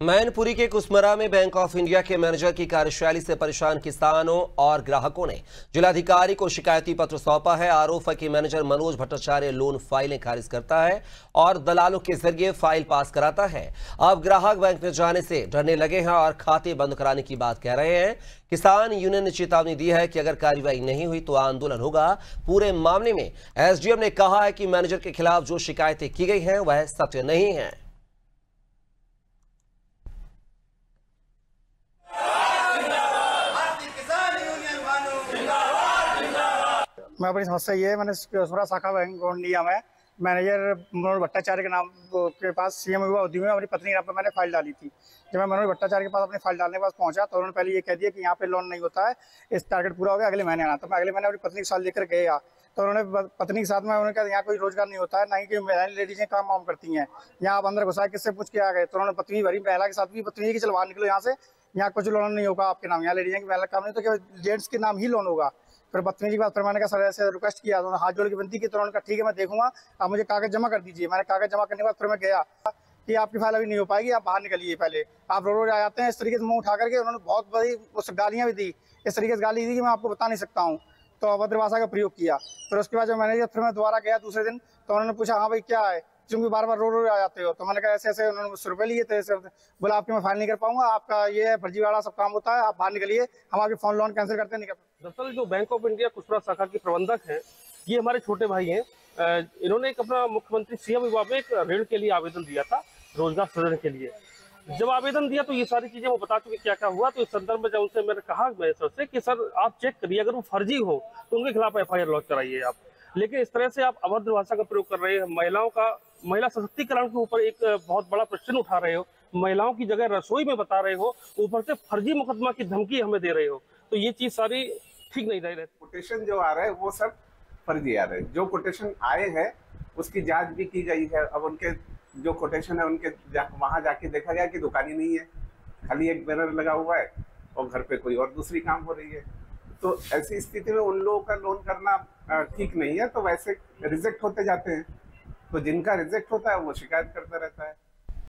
मैनपुरी के कुसमरा में bank of India के मैनेजर की कार्यशैली से परेशान किसानों और ग्राहकों ने जिलाधिकारी को शिकायती पत्र सौंपा है। आरोप है कि मैनेजर मनोज भट्टाचार्य लोन फाइलें खारिज करता है और दलालों के जरिए फाइल पास कराता है। अब ग्राहक बैंक में जाने से डरने लगे हैं और खाते बंद कराने की बात कह रहे हैं। किसान यूनियन ने चेतावनी दी है कि अगर कार्रवाई नहीं हुई तो आंदोलन होगा। पूरे मामले में एसडीएम ने कहा है कि मैनेजर के खिलाफ जो शिकायतें की गई हैं वह सत्य नहीं है। मैं अपनी समस्या ये है, मैंने सुरा शाखा बैंक ऑफ इंडिया में मैनेजर मनोज भट्टाचार्य के नाम के पास सीएम युवा उद्यमी में अपनी पत्नी के नाम पर मैंने फाइल डाली थी। जब मैं मनोज भट्टाचार्य के पास अपनी फाइल डालने के पास पहुंचा तो उन्होंने पहले ये कह दिया कि यहाँ पे लोन नहीं होता है, इस टारगेट पूरा हो गया, अगले महीने आना। तो मैं अगले महीने अपनी पत्नी के साथ लेकर गया तो उन्होंने पत्नी के साथ में उन्होंने कहा यहाँ कोई रोजगार नहीं होता है, ना ही कि लेडीजें काम वाम करती हैं, यहाँ आप अंदर घुसाए किससे पूछ के आ गए। तो उन्होंने पत्नी भरी, महिला के साथ भी पत्नी की चलवा निकलो यहाँ से, यहाँ कुछ लोन नहीं होगा आपके नाम, यहाँ लेडीजें की महिला काम नहीं तो केवल जेंट्स के नाम ही लोन होगा। फिर बदतमीजी के बाद फिर मैंने कहा सर ऐसे रिक्वेस्ट किया, तो हाथ जोड़ की विनती की, तो उन्होंने कहा ठीक है मैं देखूंगा, आप मुझे कागज जमा कर दीजिए। मैंने कागज जमा करने के बाद फिर मैं गया कि आपकी फाइल अभी नहीं हो पाएगी, आप बाहर निकलिए, पहले आप रोज आ जाते हैं। इस तरीके से मुंह उठा करके उन्होंने बहुत बड़ी उस गालियाँ भी दी, इस तरीके से गाली दी कि मैं आपको बता नहीं सकता हूँ। तो अभद्र भाषा का प्रयोग किया। फिर उसके बाद जब मैनेजर फिर मैं दोबारा गया दूसरे दिन तो उन्होंने पूछा हाँ भाई क्या है, क्योंकि बार बार रो आ जाते हो। तो मैंने कहा ऐसे ऐसे, उन्होंने मुझसे रुपये लिए, तो ऐसे बोला आपकी मैं फाइल नहीं कर पाऊंगा, आपका ये है फर्जीवाड़ा सब काम होता है, आप बाहर निकलिए, हम आपकी फोन लोन कैंसिल करते नहीं करते। दरअसल जो बैंक ऑफ इंडिया कुसरा शाखा के प्रबंधक हैं, ये हमारे छोटे भाई हैं। इन्होंने एक अपना मुख्यमंत्री सीएम विभाग में एक ऋण के लिए आवेदन दिया था, रोजगार सृजन के लिए। जब आवेदन दिया तो ये सारी चीजें वो बता चुके क्या क्या हुआ। तो इस संदर्भ में जब उनसे मैंने कहा मैं सर से कि सर आप चेक करिए, अगर वो फर्जी हो तो उनके खिलाफ एफआईआर लॉन्च कराइए आप। लेकिन इस तरह से आप अभद्र भाषा का प्रयोग कर रहे हैं, महिला सशक्तिकरण के ऊपर एक बहुत बड़ा प्रश्न उठा रहे हो, महिलाओं की जगह रसोई में बता रहे हो, ऊपर से फर्जी मुकदमा की धमकी हमें दे रहे हो, तो ये चीज सारी ठीक नहीं रही। कोटेशन जो आ रहा है वो सब फर्जी आ रहे हैं। जो कोटेशन आए हैं उसकी जांच भी की गई है। अब उनके जो कोटेशन है उनके वहां जाके देखा गया कि दुकान ही नहीं है, खाली एक बैनर लगा हुआ है और घर पे कोई और दूसरी काम हो रही है। तो ऐसी स्थिति में उन लोगों का लोन करना ठीक नहीं है। तो वैसे रिजेक्ट होते जाते हैं, तो जिनका रिजेक्ट होता है वो शिकायत करता रहता है।